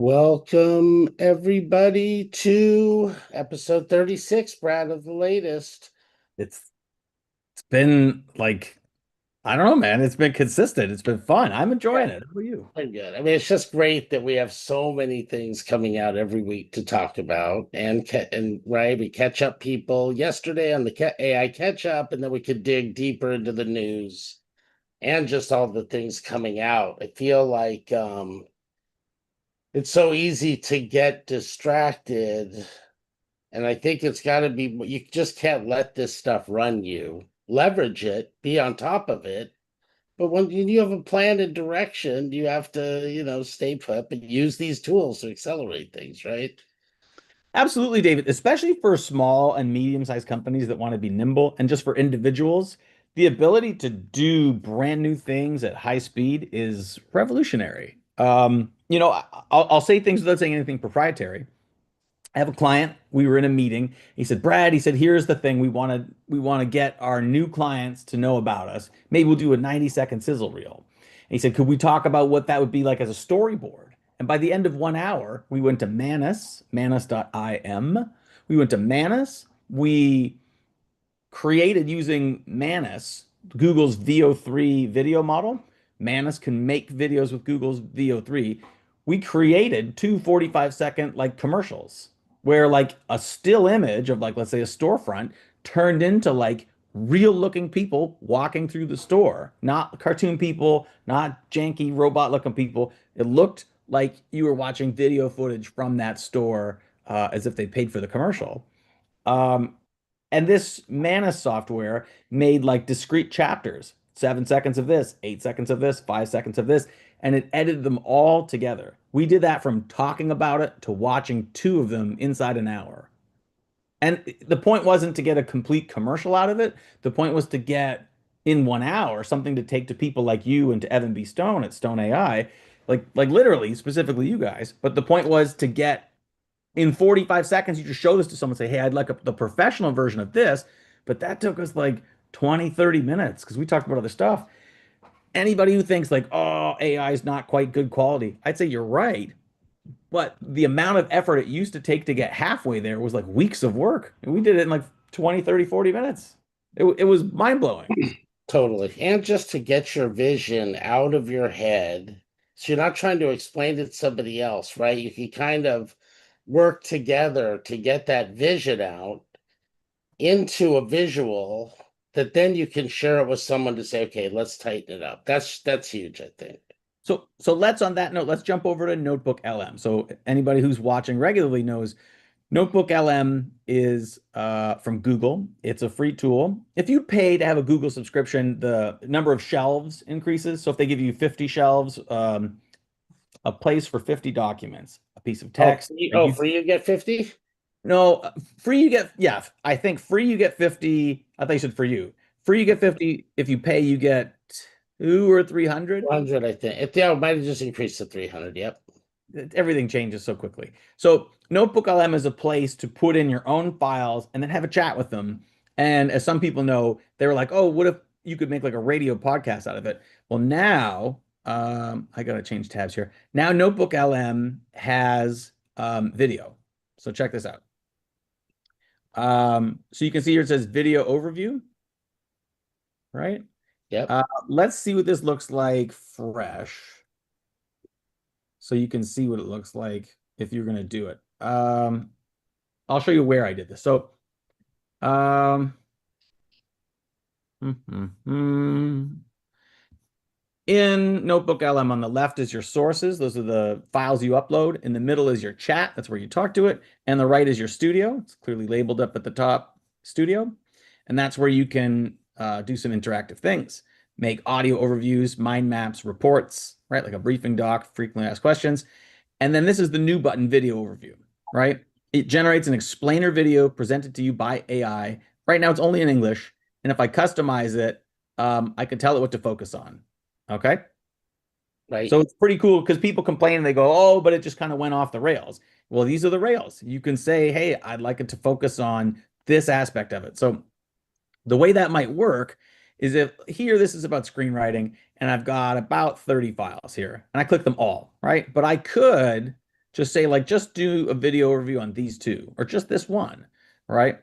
Welcome everybody to episode 36, Brad, of the latest. It's it's been like, I don't know, man. It's been consistent. It's been fun. I'm Yeah, enjoying it. How about you? I'm good. I mean, it's just great that we have so many things coming out every week to talk about, and right, we catch up people yesterday on the AI catch up, and then we could dig deeper into the news and just all the things coming out. I feel like it's so easy to get distracted. And I think it's got to be, you just can't let this stuff run you. Leverage it, be on top of it. But when you have a plan and direction, you have to, stay put, but use these tools to accelerate things, right? Absolutely, David, especially for small and medium-sized companies that want to be nimble, and just for individuals, the ability to do brand new things at high speed is revolutionary. I'll say things without saying anything proprietary. I have a client. We were in a meeting. He said, "Brad," he said, "here's the thing. We want to get our new clients to know about us. Maybe we'll do a 90-second sizzle reel." And he said, "Could we talk about what that would be like as a storyboard?" And by the end of 1 hour, we went to Manus.im. We went to Manus. We created using Manus, Google's VO3 video model. Manus can make videos with Google's VO3. We created two 45-second like commercials where like a still image of like, let's say, a storefront turned into like real looking people walking through the store, not cartoon people, not janky robot looking people. It looked like you were watching video footage from that store, as if they paid for the commercial. Um, and this Manus software made like discrete chapters, 7 seconds of this, 8 seconds of this, 5 seconds of this, and it edited them all together. We did that from talking about it to watching two of them inside an hour. And the point wasn't to get a complete commercial out of it. The point was to get in 1 hour something to take to people like you and to Evan B. Stone at Stone AI, like literally, specifically you guys. But the point was to get in 45 seconds, you just show this to someone, say, "Hey, I'd like the professional version of this." But that took us like 20, 30 minutes because we talked about other stuff. Anybody who thinks like, oh, AI is not quite good quality, I'd say you're right. But the amount of effort it used to take to get halfway there was like weeks of work. And we did it in like 20, 30, 40 minutes. It was mind blowing. Totally. And just to get your vision out of your head. So you're not trying to explain it to somebody else, right? You can kind of work together to get that vision out into a visual that then you can share it with someone to say, okay, let's tighten it up. That's huge, I think. So let's on that note, let's jump over to Notebook LM. So anybody who's watching regularly knows Notebook LM is from Google. It's a free tool. If you pay to have a Google subscription, the number of shelves increases. So if they give you 50 shelves, a place for 50 documents, a piece of Oh, text, free, a oh, you free you get 50? no, free you get, yeah, I think free you get 50. I thought you said for you. Free you get 50. If you pay, you get two or 300. 100, I think. It might have just increased to 300. Yep. Everything changes so quickly. So Notebook LM is a place to put in your own files and then have a chat with them. And as some people know, they were like, "Oh, what if you could make like a radio podcast out of it?" Well, now I gotta change tabs here. Now Notebook LM has video. So check this out. So you can see here it says video overview, right? Yep. Let's see what this looks like fresh. So you can see what it looks like if you're gonna do it. I'll show you where I did this. So, um, in Notebook LM on the left is your sources. Those are the files you upload. In the middle is your chat. That's where you talk to it. And the right is your studio. It's clearly labeled up at the top, studio. And that's where you can do some interactive things. Make audio overviews, mind maps, reports, right? Like a briefing doc, frequently asked questions. And then this is the new button, video overview, right? It generates an explainer video presented to you by AI. Right now, it's only in English. And if I customize it, I can tell it what to focus on. Okay. So Right. it's pretty cool because people complain and they go, "Oh, but it just kind of went off the rails." Well, these are the rails. You can say, "Hey, I'd like it to focus on this aspect of it." So the way that might work is if here, this is about screenwriting, and I've got about 30 files here, and I click them all, right? But I could Just say like, just do a video review on these two, or just this one, right?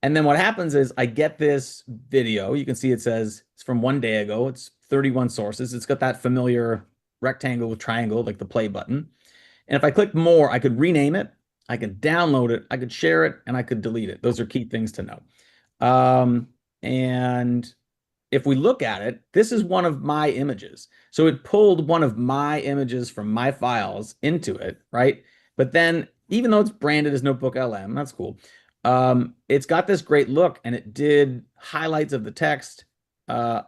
And then what happens is I get this video. You can see it says it's from 1 day ago. It's 31 sources. It's got that familiar rectangle with triangle, like the play button. And if I click more, I could rename it, I could download it, I could share it, and I could delete it. Those are key things to know. And if we look at it, this is one of my images. So it pulled one of my images from my files into it, right? But then, even though it's branded as Notebook LM, that's cool. It's got this great look, and it did highlights of the text. Uh,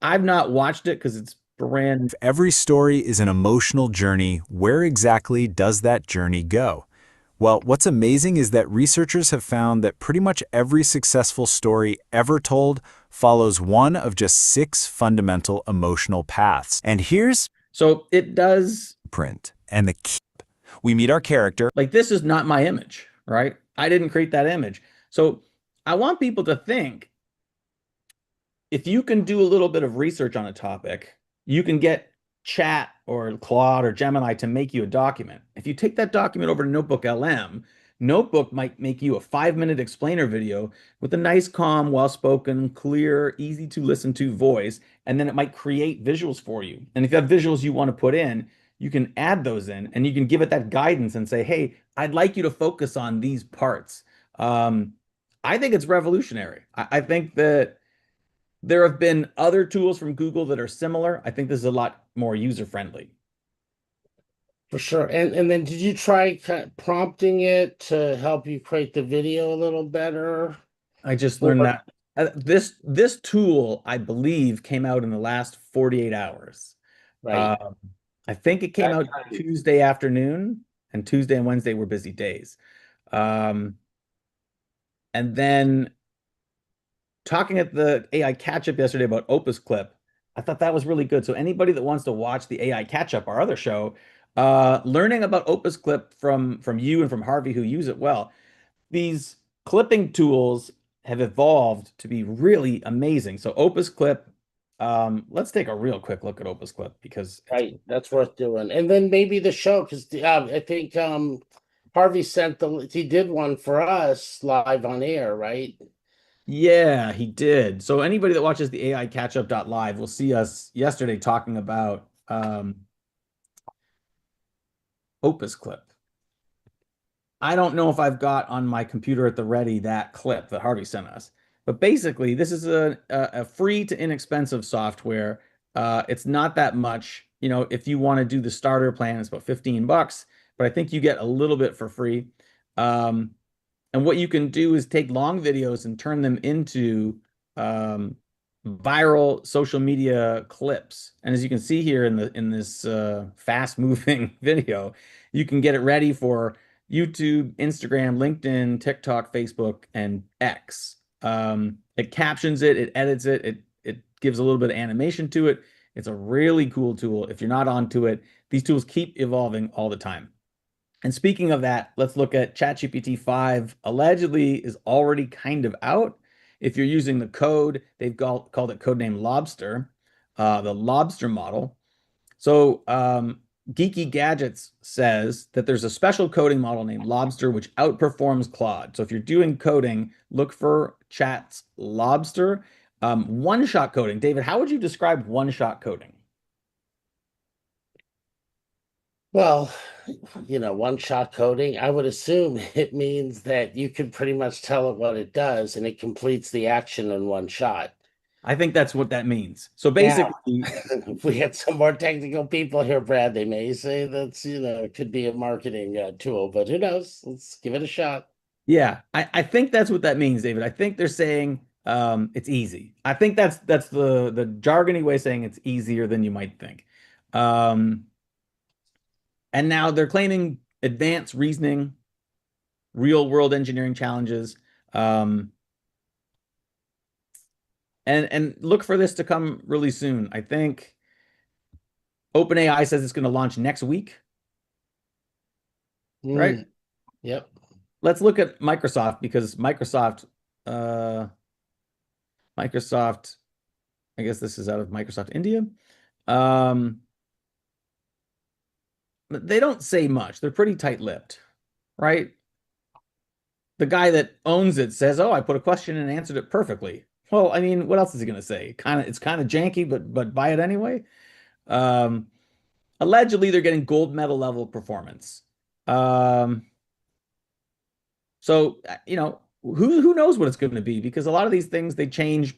I've not watched it because it's brand. If every story is an emotional journey, where exactly does that journey go? Well, what's amazing is that researchers have found that pretty much every successful story ever told follows one of just 6 fundamental emotional paths. And here's So it does. print. And the key, we meet our character. Like, this is not my image, right? I didn't create that image. So I want people to think, if you can do a little bit of research on a topic, you can get Chat or Claude or Gemini to make you a document. If you take that document over to Notebook LM, Notebook might make you a 5-minute explainer video with a nice, calm, well-spoken, clear, easy to listen to voice, and then it might create visuals for you. And if you have visuals you want to put in, you can add those in, and you can give it that guidance and say, hey, I'd like you to focus on these parts. I think it's revolutionary. I think that there have been other tools from Google that are similar. I think this is a lot more user friendly. For sure. And then did you try prompting it to help you create the video a little better? I just Or learned that this tool, I believe, came out in the last 48 hours. right. Um, I think it came That out kind Tuesday afternoon, and Tuesday and Wednesday were busy days. Um, and then talking at the AI catch up yesterday about OpusClip, I thought that was really good. So anybody that wants to watch the AI catch up, our other show, learning about OpusClip from you and from Harvey, who use it well, these clipping tools have evolved to be really amazing. So OpusClip, let's take a real quick look at OpusClip because it's, right. That's worth doing. And then maybe the show, because I think Harvey sent he did one for us live on air, right? yeah, he did. So anybody that watches the AI catch up live will see us yesterday talking about OpusClip. I don't know if I've got on my computer at the ready that clip that Harvey sent us. But basically, this is a free to inexpensive software. It's not that much. You know, if you want to do the starter plan, it's about 15 bucks, but I think you get a little bit for free. Um, and what you can do is take long videos and turn them into um, viral social media clips. And as you can see here in this fast moving video, you can get it ready for YouTube, Instagram, LinkedIn, TikTok, Facebook, and X. It captions it, it edits it, it gives a little bit of animation to it. It's a really cool tool. If you're not onto it, these tools keep evolving all the time. And speaking of that, let's look at ChatGPT 5 allegedly is already kind of out. If you're using the code, they've called it codename Lobster, the Lobster model. So Geeky Gadgets says that there's a special coding model named Lobster which outperforms Claude. So if you're doing coding, look for Chat's Lobster. One-shot coding. David, how would you describe one-shot coding? Well, one shot coding, I would assume it means that you can pretty much tell it what it does and it completes the action in one shot. I think that's what that means. So Now, basically, if we had some more technical people here, Brad, they may say that's, it could be a marketing tool, but who knows? Let's give it a shot. yeah, I think that's what that means, David. I think they're saying it's easy. I think that's the jargony way of saying it's easier than you might think. Um, and now they're claiming advanced reasoning, real world engineering challenges. Um, and look for this to come really soon. I think OpenAI says it's going to launch next week, right? Mm, yep. Let's look at Microsoft because uh, Microsoft, I guess this is out of Microsoft India. Um, they don't say much. They're pretty tight-lipped, right? The guy that owns it says, "Oh, I put a question and answered it perfectly." Well, I mean, what else is he going to say? It's kind of janky, but buy it anyway. Um, Allegedly, they're getting gold medal level performance. Um, who knows what it's going to be? Because a lot of these things they change,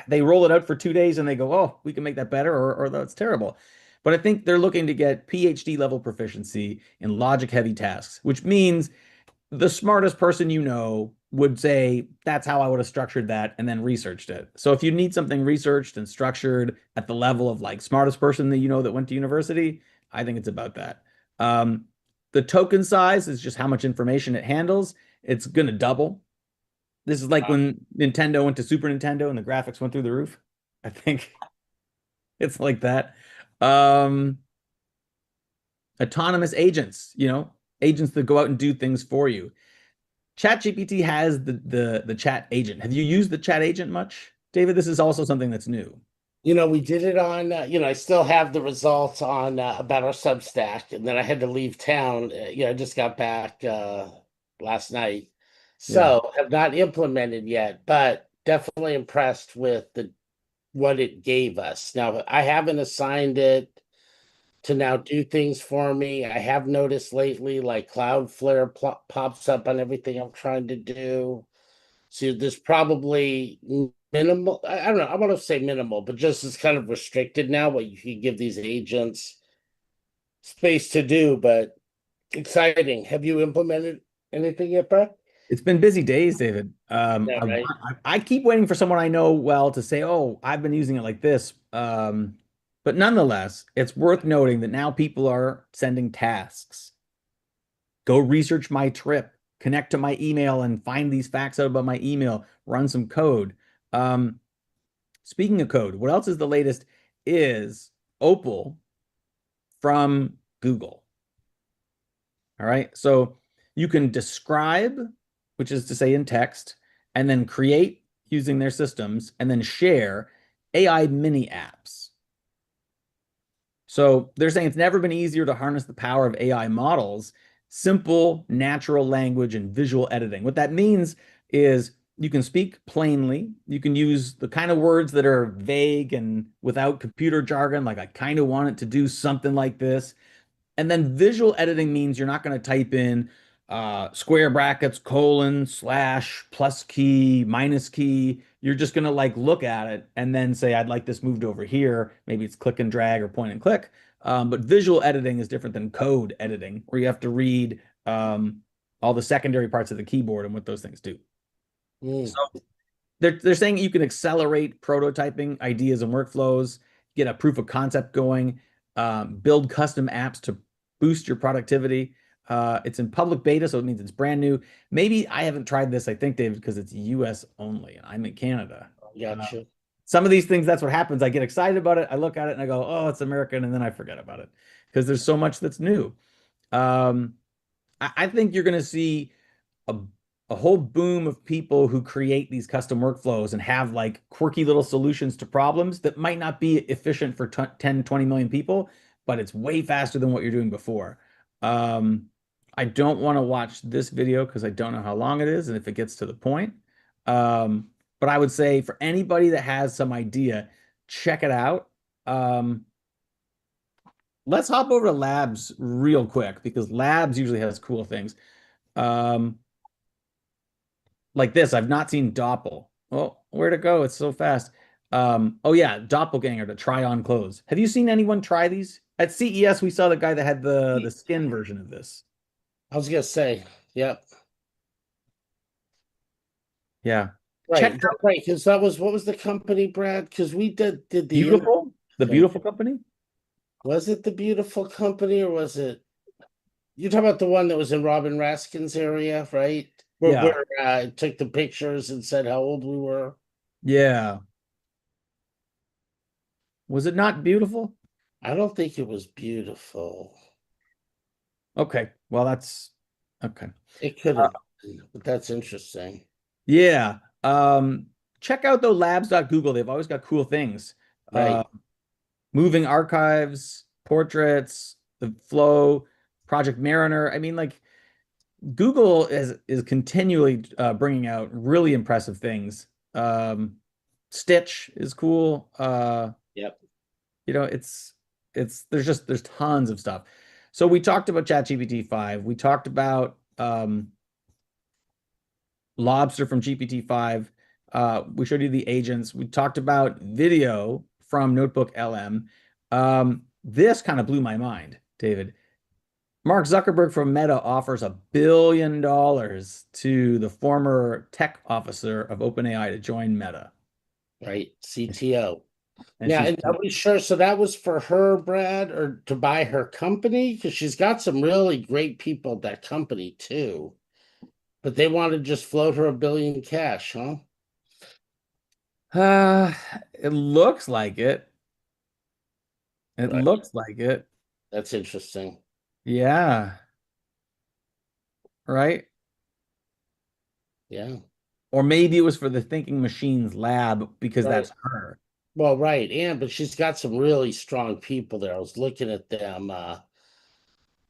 they roll it out for 2 days and they go, "Oh, we can make that better," or "That's terrible." But I think they're looking to get PhD level proficiency in logic heavy tasks, which means the smartest person you know would say, "That's how I would have structured that," and then researched it. So if you need something researched and structured at the level of like smartest person that you know that went to university, I think it's about that. Um, the token size is just how much information it handles. It's going to double. This is like when Nintendo went to Super Nintendo and the graphics went through the roof. I think it's like that. Um, Autonomous agents, agents that go out and do things for you. ChatGPT has the chat agent. Have you used the chat agent much, David? This is also something that's new. We did it on, I still have the results on about our Substack, and then I had to leave town. I just got back last night. Yeah. So have not implemented yet, but definitely impressed with the what it gave us. Now, I haven't assigned it to now do things for me. I have noticed lately, like Cloudflare pops up on everything I'm trying to do. So there's probably minimal. I don't know. I want to say minimal, but just it's kind of restricted now what you can give these agents space to do. But exciting. Have you implemented anything yet, Brett? It's been busy days, David. Yeah, right. I keep waiting for someone I know well to say, "Oh, I've been using it like this." But nonetheless, it's worth noting that now people are sending tasks. Go research my trip, connect to my email and find these facts out about my email, run some code. Um, Speaking of code, what else is the latest is Opal from Google. All right. So you can describe, which is to say in text, and then create using their systems, and then share AI mini apps. So they're saying it's never been easier to harness the power of AI models, simple natural language and visual editing. What that means is you can speak plainly, you can use the kind of words that are vague and without computer jargon, like I kind of want it to do something like this. And then visual editing means you're not going to type in square brackets, colon, slash, plus key, minus key. You're just going to like look at it and then say, "I'd like this moved over here." Maybe it's click and drag or point and click. But visual editing is different than code editing, where you have to read all the secondary parts of the keyboard and what those things do. Mm. So they're saying you can accelerate prototyping ideas and workflows, get a proof of concept going, build custom apps to boost your productivity. It's in public beta, so it means it's brand new. Maybe I haven't tried this, I think, David, because it's US only, and I'm in Canada. Gotcha. Some of these things, that's what happens. I get excited about it. I look at it and I go, "Oh, it's American," and then I forget about it because there's so much that's new. Um, I think you're going to see a, a whole boom of people who create these custom workflows and have like quirky little solutions to problems that might not be efficient for 10, 20 million people, but it's way faster than what you're doing before. Um, I don't want to watch this video because I don't know how long it is and if it gets to the point. Um, but I would say for anybody that has some idea, check it out. Um, let's hop over to Labs real quick because Labs usually has cool things. Um, like this. I've not seen Doppel. Oh, where'd it go? It's so fast. Oh yeah, Doppelganger to try on clothes. Have you seen anyone try these? At CES, we saw the guy that had the skin version of this. I was gonna say, yep. Yeah. Check Right, out right. Because that was what was the company, Brad? Because we did the Beautiful, the thing. Beautiful Company. Was it the Beautiful Company or was it you talking about the one that was in Robin Raskin's area, right? Where Yeah. I took the pictures and said how old we were. Yeah. Was it not beautiful? I don't think it was beautiful. Okay. Well, that's okay. It could Uh, have been, but that's interesting. yeah. Check out though labs.google. They've always got cool things. Right. Moving archives, portraits, the Flow, Project Mariner. I mean, like Google is continually bringing out really impressive things. Stitch is cool. Yep. It's there's tons of stuff. So we talked about ChatGPT 5. We talked about Lobster from GPT-5. We showed you the agents. We talked about video from Notebook LM. This kind of blew my mind, David. Mark Zuckerberg from Meta offers $1 billion to the former tech officer of OpenAI to join Meta. Right. CTO. And Now, she's and are we sure? So that was for her, Brad, or to buy her company? Because she's got some really great people at that company too. But they want to just float her $1 billion cash, huh? uh, it looks like it. It Right. looks like it. That's interesting. Yeah, right. Yeah. Or maybe it was for the Thinking Machines lab because Right. that's her. Well, right. And but she's got some really strong people there. I was looking at them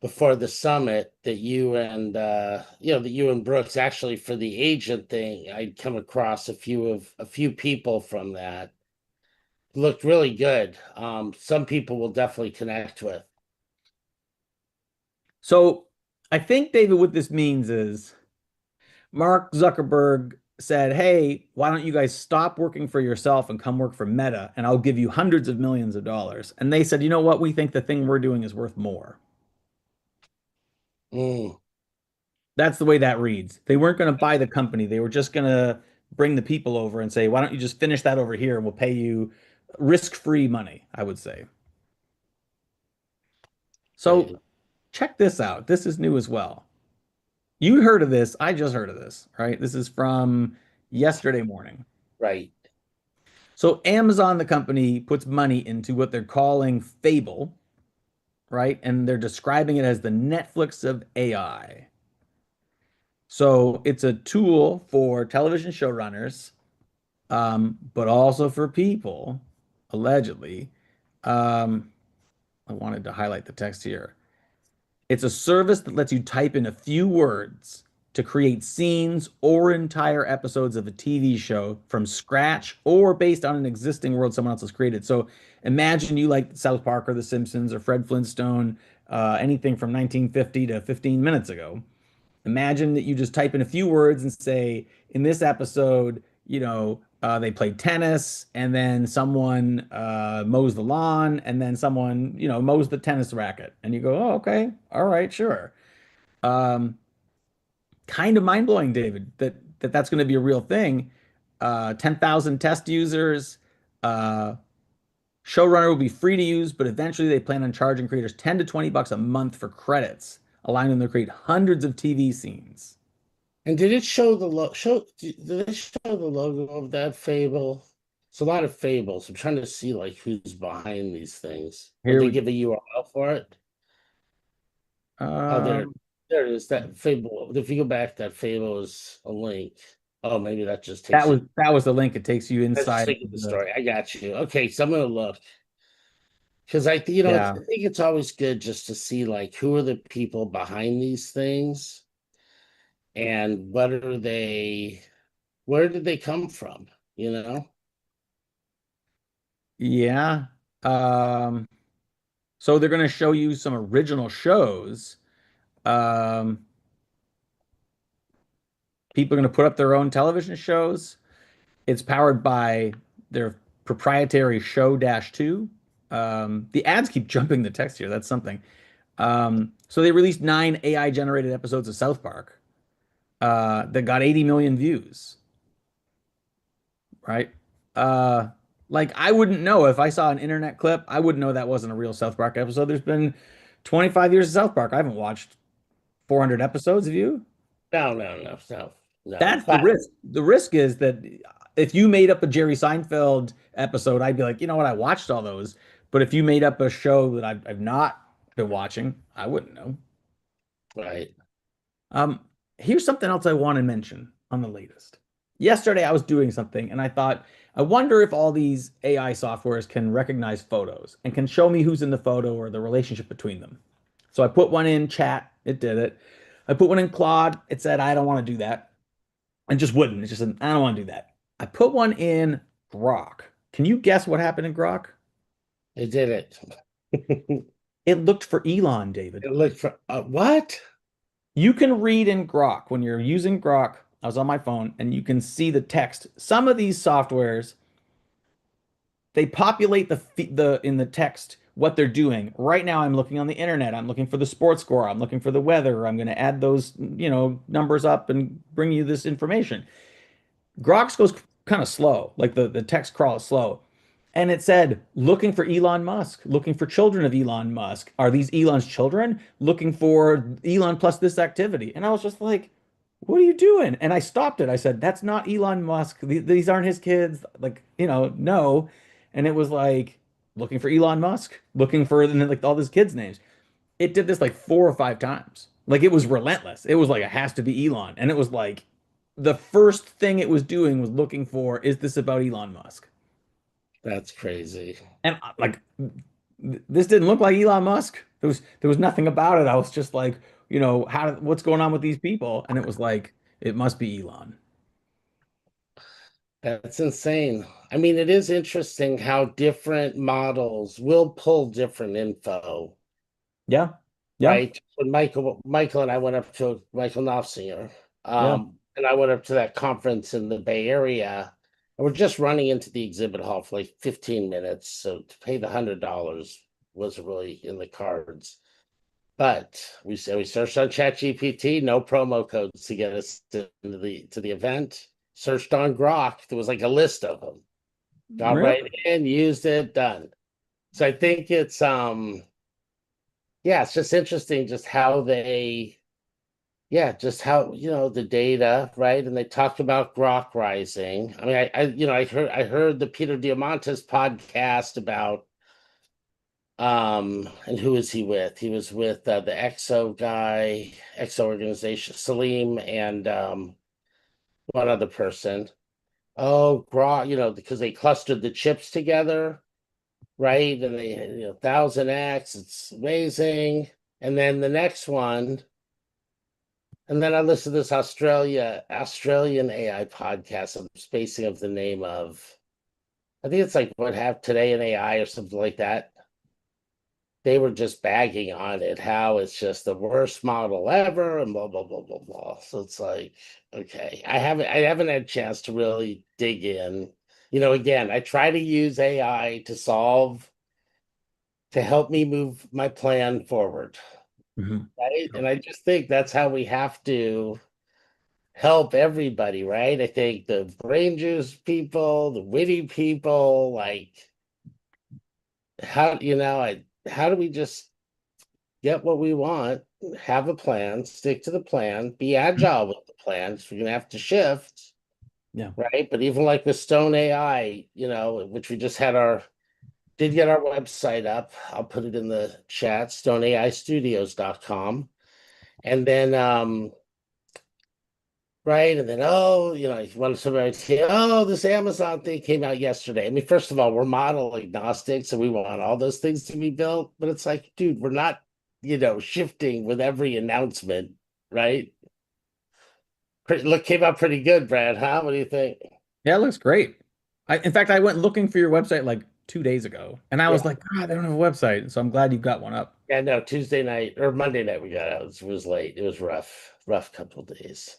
before the summit that you and that you and Brooks actually for the agent thing, I'd come across a few people from that. Looked really good. Some people will definitely connect with. So I think, David, what this means is Mark Zuckerberg said, "Hey, why don't you guys stop working for yourself and come work for Meta, and I'll give you hundreds of millions of dollars." And they said, "You know what? We think the thing we're doing is worth more." Mm, That's the way that reads. They weren't going to buy the company. They were just going to bring the people over and say, "Why don't you just finish that over here and we'll pay you risk-free money," I would say. So right. check this out. This is new as well. You heard of this. I just heard of this, right? This is from yesterday morning. Right. So Amazon, the company, puts money into what they're calling Fable, right? And they're describing it as the Netflix of AI. So it's a tool for television showrunners, but also for people, allegedly. Um, I wanted to highlight the text here. It's a service that lets you type in a few words to create scenes or entire episodes of a TV show from scratch or based on an existing world someone else has created. So imagine you like South Park or The Simpsons or Fred Flintstone, anything from 1950 to 15 minutes ago. Imagine that you just type in a few words and say, in this episode, they played tennis, and then someone mows the lawn, and then someone, mows the tennis racket. And you go, oh, okay, all right, sure. Um, Kind of mind blowing, David, that's going to be a real thing. 10,000 test users. Uh, Showrunner will be free to use, but eventually they plan on charging creators 10 to 20 bucks a month for credits, allowing them to create hundreds of TV scenes. And did it show the did it show the logo of that Fable? It's a lot of fables. I'm trying to see like who's behind these things. Would Here they we give a URL for it? Oh, um there it is. That Fable. If you go back, that Fable is a link. Oh, maybe that just that takes was you. that was the link. It takes you That's just inside taking of the the story. I got you. Okay, so I'm gonna look because I yeah. think it's always good just to see like who are the people behind these things and what are they, where did they come from? You know? Yeah. Um so they're gonna show you some original shows. Um People are gonna put up their own television shows. It's powered by their proprietary show dash two. The ads keep jumping the text here. That's something. So they released 9 AI generated episodes of South Park that got 80 million views, right? Uh, like I wouldn't know if I saw an internet clip, I wouldn't know that wasn't a real South Park episode. There's been 25 years of South Park. I haven't watched 400 episodes of you. No. That's the risk. The risk is that if you made up a Jerry Seinfeld episode, I'd be like, you know what, I watched all those. But if you made up a show that I've not been watching, I wouldn't know. Right. Um, Here's something else I want to mention on the latest. Yesterday, I was doing something and I thought, I wonder if all these AI softwares can recognize photos and can show me who's in the photo or the relationship between them. So I put one in chat, it did it. I put one in Claude, it said, I don't want to do that. And just wouldn't. It just said, I don't want to do that. I put one in Grok. Can you guess what happened in Grok? It did it. It looked for Elon, David. It looked for what? You can read in Grok when you're using Grok. I was on my phone and you can see the text. Some of these softwares, they populate the in the text what they're doing. Right now, I'm looking on the internet. I'm looking for the sports score. I'm looking for the weather. I'm going to add those, numbers up and bring you this information. Grok's goes kind of slow, like the text crawl is slow. And it said, looking for Elon Musk, looking for children of Elon Musk. Are these Elon's children? Looking for Elon plus this activity. And I was just like, what are you doing? And I stopped it. I said, that's not Elon Musk. These aren't his kids. Like, no. And it was like, looking for Elon Musk, looking for and then, like all his kids' names. It did this like 4 or 5 times. Like it was relentless. It was like, it has to be Elon. And it was like, the first thing it was doing was looking for, is this about Elon Musk? That's crazy. And like this didn't look like Elon Musk. There was nothing about it. I was just like, what's going on with these people? And it was like, it must be Elon. That's insane. I mean, it is interesting how different models will pull different info, Yeah. Yeah. right? When Michael and I went up to Michael Knopfsinger, Yeah. and I went up to that conference in the Bay Area, and we're just running into the exhibit hall for like 15 minutes. So to pay the $100 wasn't really in the cards. But we said we searched on ChatGPT, no promo codes to get us to the event. Searched on Grok, there was like a list of them. Got Really? right in, used it, done. So I think it's yeah, it's just interesting just how they just how the data, right? And they talked about Grok rising. I mean, I heard the Peter Diamandis podcast about and who is he with? He was with the EXO guy, EXO organization, Salim, and one other person. Oh, Grok, because they clustered the chips together, right? And they, 1000x, it's amazing. And then the next one, and then I listened to this Australian AI podcast. I'm spacing of the name of, I think it's like what happened today in AI or something like that. They were just bagging on it, how it's just the worst model ever, and blah blah blah blah blah. So it's like, okay, I haven't had a chance to really dig in. Again, I try to use AI to help me move my plan forward, Mhm. right? And I just think that's how we have to help everybody, right? I think the brain juice people, the witty people, like how do we just get what we want, have a plan, stick to the plan, be agile with the plan. 'Cause we're gonna have to shift, Yeah. right? But even like with Stone AI, which we just did get our website up. I'll put it in the chat, stoneaistudios.com. And then right, and then you want somebody to say, oh, this Amazon thing came out yesterday. I mean, first of all, we're model agnostic, so we want all those things to be built, but it's like, dude, we're not shifting with every announcement, right? Came out pretty good, Brad, huh? What do you think? Yeah, it looks great. In fact, I went looking for your website like 2 days ago, and I Yeah. was like, God, they don't have a website. So I'm glad you've got one up. Yeah, no, Tuesday night or Monday night we got out. It was late. It was rough couple of days.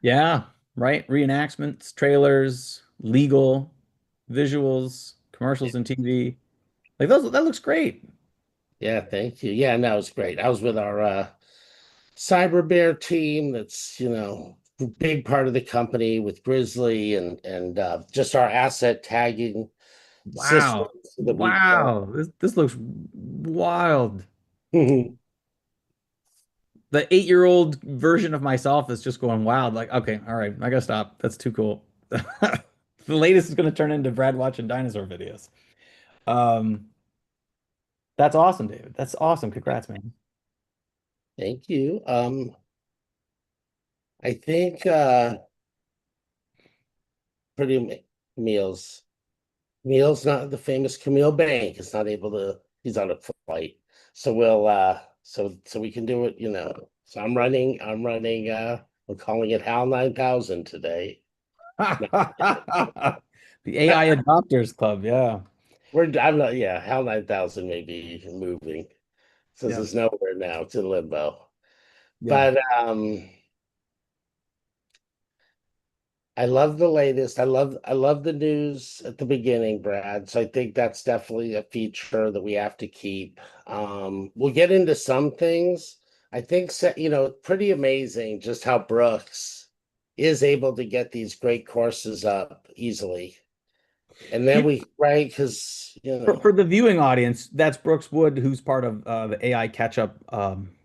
Yeah, right. Reenactments, trailers, legal, visuals, commercials and TV. Like those, that looks great. Yeah, thank you. Yeah, no, it was great. I was with our Cyber Bear team. That's a big part of the company with Grizzly and just our asset tagging system Wow. that we built. Wow. This looks wild. The 8-year-old version of myself is just going wild. Like, okay, all right, I gotta stop. That's too cool. The latest is gonna turn into Brad watching dinosaur videos. Um, that's awesome, David. That's awesome. Congrats, man. Thank you. I think pretty meals. Meals, not the famous Camille Bank, is not able to. He's on a flight, so we'll So we can do it, So we're calling it HAL 9000 today. The AI adopters club, yeah. I'm not, yeah, HAL 9000 may be moving since Yeah. it's nowhere now. It's in limbo. Yeah. But I love the latest. I love the news at the beginning, Brad. So I think that's definitely a feature that we have to keep. We'll get into some things. I think pretty amazing just how Brooks is able to get these great courses up easily. And then right, because For the viewing audience, that's Brooks Wood, who's part of the AI Catch Up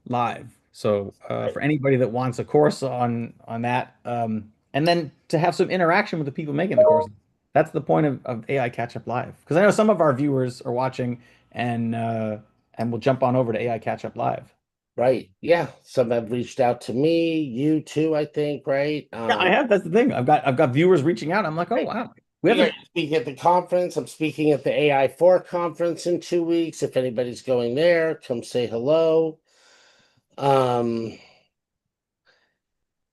Live. So right, for anybody that wants a course on that, and then to have some interaction with the people making the course, that's the point of AI Catch Up Live. Because I know some of our viewers are watching and will jump on over to AI Catch Up Live. right. Yeah. Some have reached out to me, you too, I think, right? Yeah, I have. That's the thing. I've got viewers reaching out. I'm like, oh Right. wow, we You're haven't. speaking at the conference. I'm speaking at the AI4 conference in 2 weeks. If anybody's going there, come say hello. Um,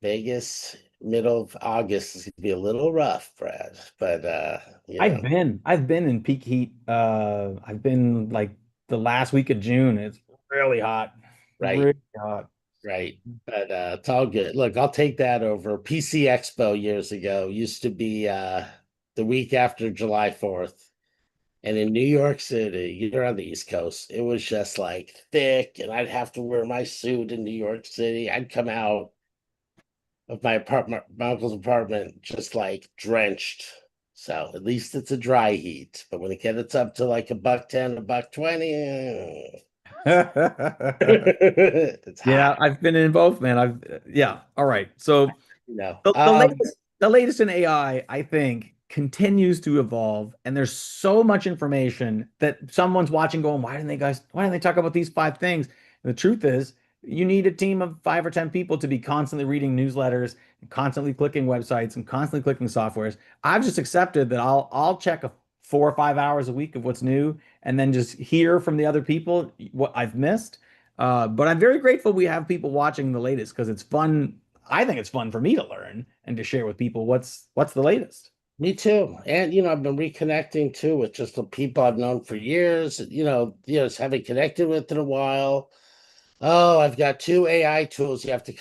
Vegas, middle of August is gonna be a little rough, Brad. But I've been in peak heat. I've been like the last week of June. It's really hot, right, really hot. right. But it's all good. Look, I'll take that over. PC Expo years ago used to be the week after July 4th. And in New York City, you're on the East Coast, it was just like thick, and I'd have to wear my suit in New York City. I'd come out of my apartment, my uncle's apartment, just like drenched. So at least it's a dry heat. But when it gets up to like $1.10, $1.20, it's hot. Yeah, I've been in both, man. Yeah. All right. So You know. the latest in AI, I think, continues to evolve, and there's so much information that someone's watching going, why didn't they talk about these five things? And the truth is, you need a team of 5 or 10 people to be constantly reading newsletters and constantly clicking websites and constantly clicking softwares. I've just accepted that I'll check 4 or 5 hours a week of what's new and then just hear from the other people what I've missed. But I'm very grateful we have people watching the latest because it's fun. I think it's fun for me to learn and to share with people what's the latest. Me too. And I've been reconnecting too with just the people I've known for years, just haven't connected with in a while. Oh, I've got two AI tools you have to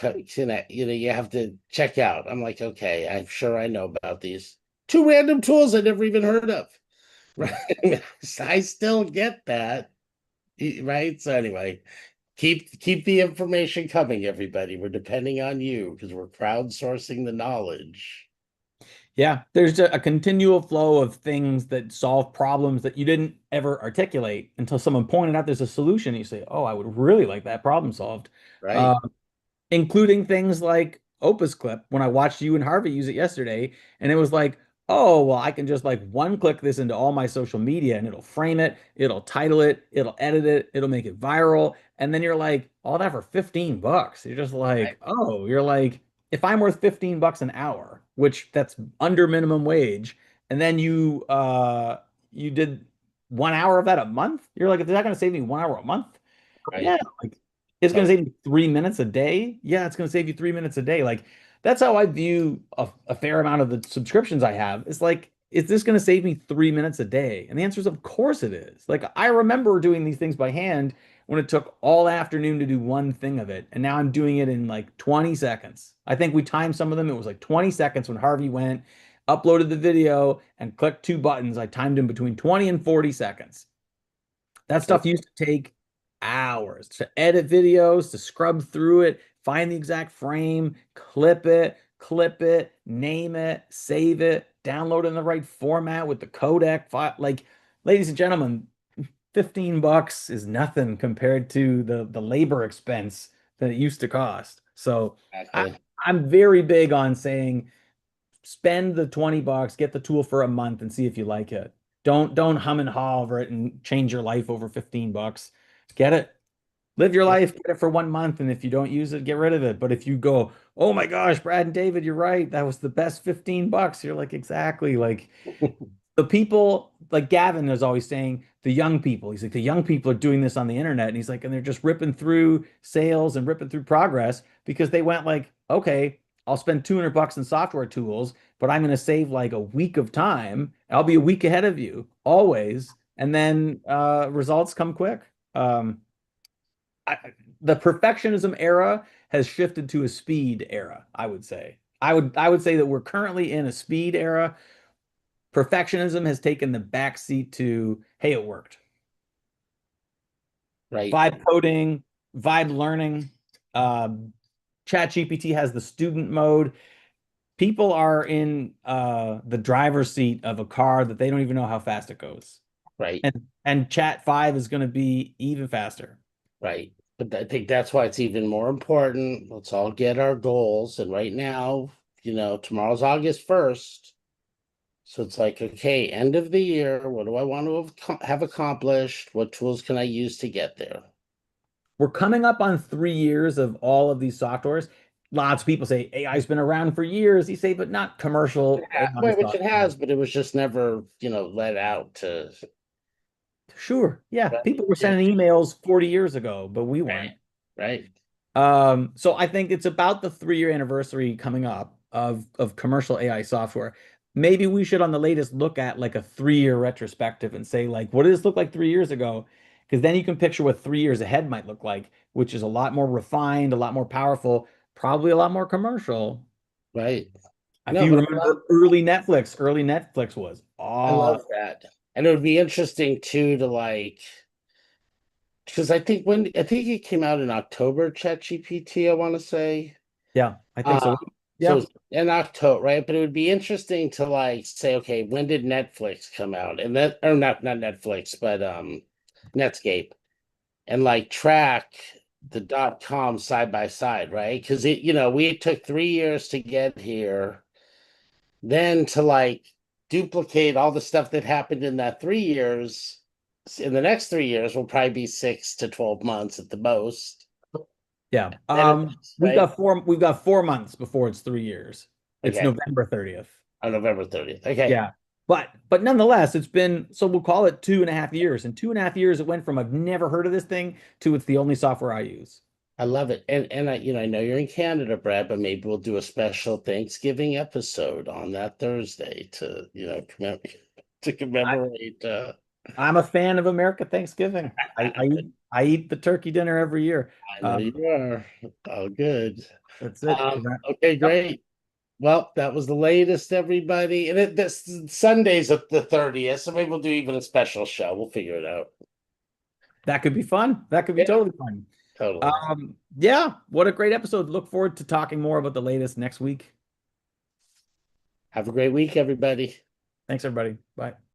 you have to check out. I'm like, okay, I'm sure I know about these two random tools I never even heard of. Yeah. Right. I still get that. Right. So anyway, keep the information coming, everybody. We're depending on you because we're crowdsourcing the knowledge. Yeah, there's a continual flow of things that solve problems that you didn't ever articulate until someone pointed out there's a solution. You say, "Oh, I would really like that problem solved." Uh, Right. including things like OpusClip. When I watched you and Harvey use it yesterday, and it was like, oh, well, I can just like one click this into all my social media and it'll frame it, it'll title it, it'll edit it, it'll make it viral. And then you're like, all that for $15. You're just Right. like, oh, you're like, if I'm worth $15 an hour, which that's under minimum wage, and then you did 1 hour of that a month, you're like, is that going to save me 1 hour a month? Right. Yeah, like it's going to So save you 3 minutes a day. Yeah, it's going to save you 3 minutes a day. Like that's how I view a fair amount of the subscriptions I have. It's like, is this going to save me 3 minutes a day? And the answer is, of course it is. Like I remember doing these things by hand when it took all afternoon to do one thing of it, and now I'm doing it in like 20 seconds. I think we timed some of them. It was like 20 seconds when Harvey went, uploaded the video, and clicked two buttons. I timed him between 20 and 40 seconds. That stuff used to take hours to edit videos, to scrub through it, find the exact frame, clip it, name it, save it, download it in the right format with the codec file. Like, ladies and gentlemen, $15 is nothing compared to the labor expense that it used to cost. So I, exactly. I'm very big on saying spend the $20, get the tool for a month and see if you like it. Don't hum and haw over it and change your life over $15. Get it. Live your life, get it for 1 month, and if you don't use it, get rid of it. But if you go, oh my gosh, Brad and David, you're right. That was the best $15. You're like, exactly. Like the people, like Gavin is always saying, the young people. He's like, the young people are doing this on the internet. And he's like, and they're just ripping through sales and ripping through progress because they went like, okay, I'll spend 200 bucks in software tools, but I'm going to save like a week of time. I'll be a week ahead of you always. And then results come quick. Um, I, the perfectionism era has shifted to a speed era, I would say. I would say that we're currently in a speed era. Perfectionism has taken the backseat to, hey, it worked. Right. Vibe coding, vibe learning. Um, ChatGPT has the student mode. People are in the driver's seat of a car that they don't even know how fast it goes. Right. And Chat 5 is going to be even faster. Right. But I think that's why it's even more important. Let's all get our goals. And right now, tomorrow's August 1st. So it's like, okay, end of the year. What do I want to have accomplished? What tools can I use to get there? We're coming up on 3 years of all of these softwares. Lots of people say AI's been around for years. You say, but not commercial AI Which it software. has, but it was just never, let out to. Sure. Yeah. Right. People were Yeah. sending emails 40 years ago, but we weren't. Right. Right. So I think it's about the 3 year anniversary coming up of commercial AI software. Maybe we should on the latest look at like a 3 year retrospective and say, like, what did this look like 3 years ago? Because then you can picture what 3 years ahead might look like, which is a lot more refined, a lot more powerful, probably a lot more commercial. Right. If No, you but remember early Netflix was I love awesome. that. And it would be interesting too to like, because I think it came out in October, ChatGPT, I want to say. Yeah, I think Uh, so. so Yeah. it's in October, right? But it would be interesting to like say, okay, when did Netflix come out? And that, or not Netflix, but Netscape, and like track the .com side by side, right? Because we took 3 years to get here, then to like duplicate all the stuff that happened in that 3 years. In the next 3 years will probably be 6 to 12 months at the most. Yeah. Then right? We've got 4 months before it's 3 years. It's Okay, November 30th. on November 30th. Okay. Yeah. But nonetheless, it's been so we'll call it 2.5 years. In 2.5 years, it went from I've never heard of this thing to it's the only software I use. I love it. And I know you're in Canada, Brad, but maybe we'll do a special Thanksgiving episode on that Thursday to, to I, commemorate I'm a fan of America Thanksgiving. I eat the turkey dinner every year. I know you Um, are. Oh, good. that's it. Okay, Yep, great. Well, that was the latest, everybody. And this Sunday's at the 30th, so maybe we'll do even a special show. We'll figure it out. that could be fun. That could be Yeah, totally fun. totally. Yeah, what a great episode. Look forward to talking more about the latest next week. Have a great week, everybody. Thanks, everybody. Bye.